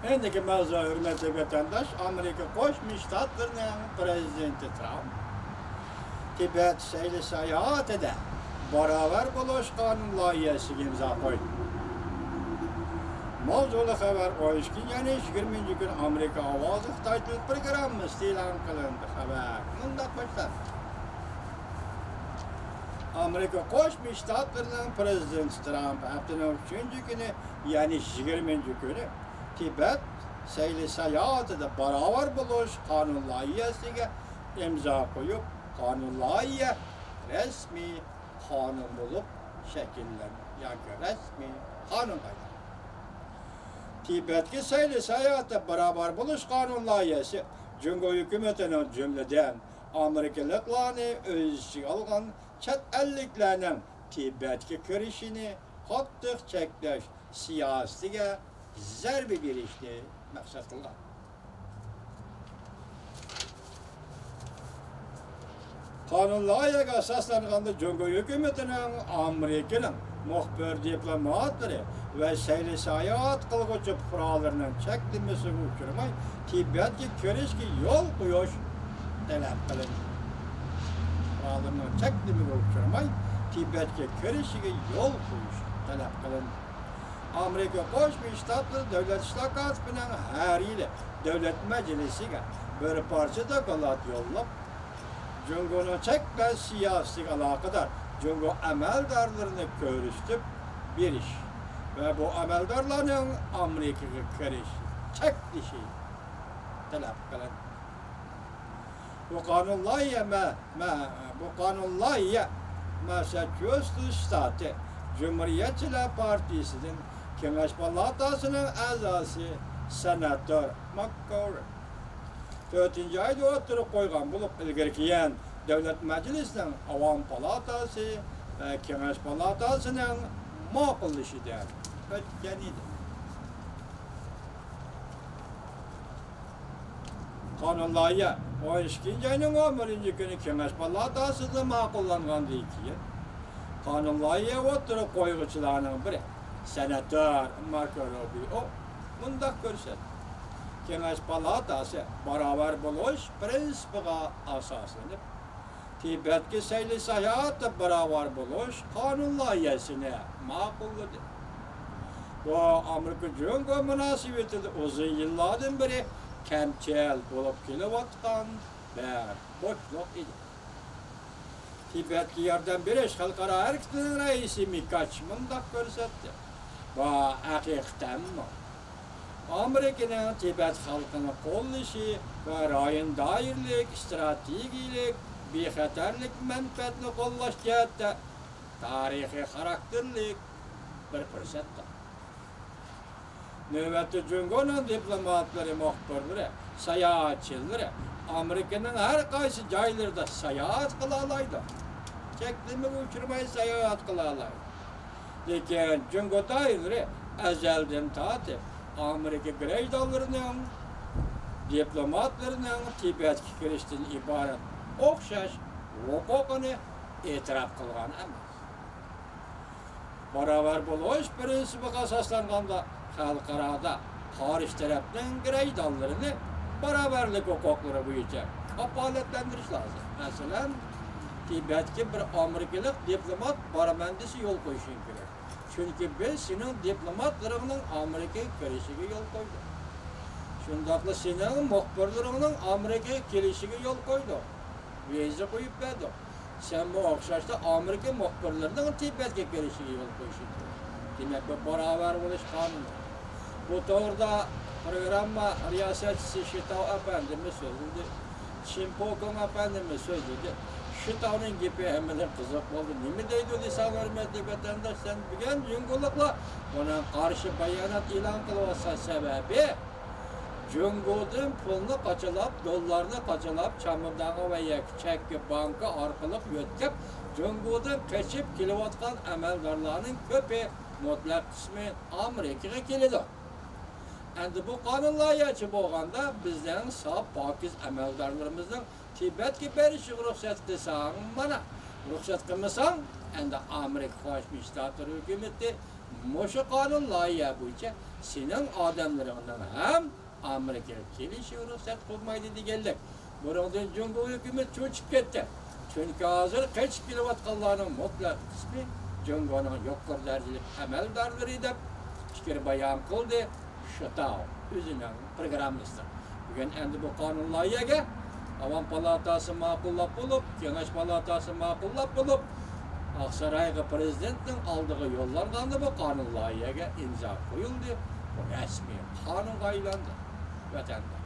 Endiki mevzu hürmetli vatandaş, Amerika Koşmuş Ştatlarının prezidenti Trump, Tibet seyli seyahat ede, beraber buluş kanun layihesi imza koydu. Mavzulu haber oyuşkin yani 20. gün Amerika Avazı Xitaychilik programı ilan kılındı haber. Mundaq başlar. Amerika Koşmuş Ştatlarının prezidenti Trump haftanın 3. günü yani 20. günü Tibet seyli seyahatida beraber buluş kanun layihesiga imza koyup kanun layihe resmi kanun bulup şekillen yani resmi kanun kaydı. Tibet'ki seyli seyahatte beraber buluş kanun layihesi Cumhur hükümetinin cümleden Amerikalıklarını öz içine algan çet elliklerinin Tibet'ki kirişini kattık çekleş siyasiga zərbi girişni məqsəd qılған. Qanun layihəyə əsaslanğanda Cumhur hökumətinin Amerikanın müxbir diplomatları və səyli səyahat qılğıcı fuqalarının çəkilməsini uçurmay Tibet'ki kirişki yol qoyuş tələb qılındı. Fuqalarının çəkilməsini uçurmay Tibet'ki kirişki yol qoyuş tələb qılındı. Amerika Koşmuş Ştatları Devlet İşlakatı'nın her yılı Devlet Meclisi'ne bir parça da kalat yollap Cumhur'un çekmez siyasi alakadar Cumhur emeldarlarını görüştüp bir iş ve bu emeldarların Amerika'ya kiriş çekilişi talep kılan. Bu kanun layihə Massachusetts Ştatı Cumhuriyetçiler Partisi'nin Kengeş Palatası'nın azası senatör McCarthy. 4. ayda oturup koygan bulup ilgirkiyen Devlet Meclisi'nin Avam Palatası ve Kengeş Palatası'nın makul işidir. Ötkeniydi. Kanun layihə 12. ayının 11. günü Kengeş Palatası'nda makullanğan deykiyen. Kanun layihə oturup koyğuçularının biri senatör Marco Rubio mundaq görsət. Kengeş Palatası beraber buluş prinsipiga asaslanıp Tibet'ki seyli seyahatı beraber buluş kanun layihəsini makulladı. Bu Amerika Cumhur münasibetinde uzun yıllardan beri kemçel bulup kelivatkan bir boşluk idi. Tibet'ki yerden biriş halkara hareketinin reisi Mikaç mundaq görsetti. Bu hakikaten mi? Amerika'nın Tibet halkını kollayışı ve rayın dairlik, stratejilik, bexatarlik menfaatini kollaş cihetdə tarihi karakterlik bir fırsatdır. Növbəti Cumhur'un diplomatları, muhbirleri, seyahatçileri Amerika'nın her qaysı jaylarda seyahat kılalaydı. Çeklimi uçurmayı seyahat kılalaydı. Lekin Cumhur dairleri ezelden tatip Amerika greydallarının, diplomatlarının Tibet'ki kirişten ibaret okşaş hukukunu itiraf kılgan emas. Beraber buluş prinsipiga asaslanganda halkarada hariç tarafının greydallarını beraberlik hukukları boyunca kapaletlendiriş lazım. Mesela Tibet'ki bir Amerikalık diplomat baramendisi yol koyuşun gerek. Çünkü biz senin diplomatlarının Amerika'ya girişine yol koydu. Şundakla senin muhbirlerinin Amerika'ya girişine yol koydu. Vize koyup verdi. Sen bu okşaşta Amerika muhbirlerinin Tibet'e girişine yol koyuşun. Demek ki beraber buluş kanunu. Bu doğruda programma riyasetçisi Şitav Efendimiz sözüydü. Çimpokon Efendimiz sözüydü. Şitav'ın gibi hemen kızık oldu. Nimi deydi lisan hürmetli vatandaş sen bilgen Cumhurlukla ona karşı bayanat ilan kılvasa sebebi Cumhur'un pulunu kaçılap, dolarını kaçılap, çamurdağı ve çekki banka arkalık yötkep Cumhur'un kaçıp kilovatkan emeldarlarının köpeği mutlak kısmı Amerika'ya keledi. Endi bu kanun layihəsi bolğanda bizden sağ pakiz emeldarlarımızın Tibet'ki berişi ruhsat kılsan bana. Ruhsat kılmasan, endi Amerika Koşmuş Ştatları hükümeti Moşu kanun layığa boyunca senin adamlarından hem Amerika kelişi ruhsat koymaydı diyenler. Buradan Cumhur hükümet çöçüp gitti. Çünkü hazır kaç kilovatkallarının mutlak kısmı Cumhur'un yokkar dercilik emeldarlarıydı. Fikir bayan kıldı. Şıtav, üzünen programlısı. Bugün endi bu kanun layığa Avam palatası makullap bulup, Kenaş palatası makullap bulup, Aksaray'ga prezidentin aldığı yollar kandı bu kanun layığa imza koyuldu. Bu resmi kanun aylandı. Vatanda.